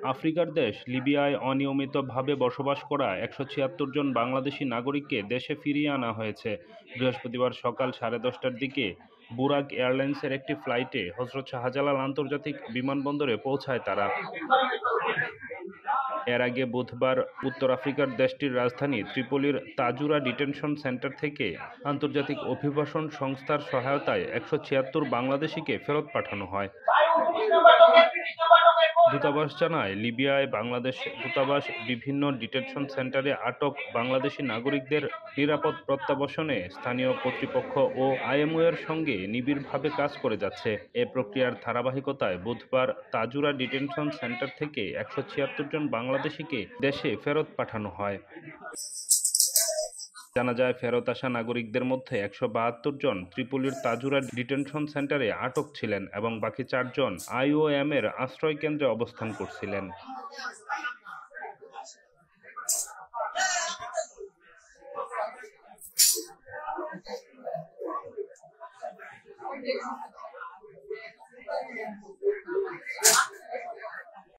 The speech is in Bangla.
আফ্রিকার দেশ লিবিয়ায় অনিয়মিতভাবে বসবাস করা ১৭৬ জন বাংলাদেশি নাগরিককে দেশে ফিরিয়ে আনা হয়েছে। বৃহস্পতিবার সকাল ১০:৩০টার দিকে বুরাক এয়ারলাইন্সের একটি ফ্লাইটে হজরত শাহজালাল আন্তর্জাতিক বিমানবন্দরে পৌঁছায় তারা। এর আগে বুধবার উত্তর আফ্রিকার দেশটির রাজধানী ত্রিপোলির তাজুরা ডিটেনশন সেন্টার থেকে আন্তর্জাতিক অভিবাসন সংস্থার সহায়তায় ১৭৬ বাংলাদেশিকে ফেরত পাঠানো হয়। দূতাবাস জানায়, লিবিয়ায় বাংলাদেশ দূতাবাস বিভিন্ন ডিটেনশন সেন্টারে আটক বাংলাদেশি নাগরিকদের নিরাপদ প্রত্যাবাসনে স্থানীয় কর্তৃপক্ষ ও আইএমও এর সঙ্গে নিবিড়ভাবে কাজ করে যাচ্ছে। এ প্রক্রিয়ার ধারাবাহিকতায় বুধবার তাজুরা ডিটেনশন সেন্টার থেকে ১৭৬ জন বাংলাদেশিকে দেশে ফেরত পাঠানো হয়। জানা যায়, ফেরত আসা নাগরিকদের মধ্যে ১৭২ জন ত্রিপোলির তাজুরা ডিটেনশন সেন্টারে আটক ছিলেন এবং বাকি ৪ জন আইওএম এর আশ্রয় কেন্দ্রে অবস্থান করছিলেন।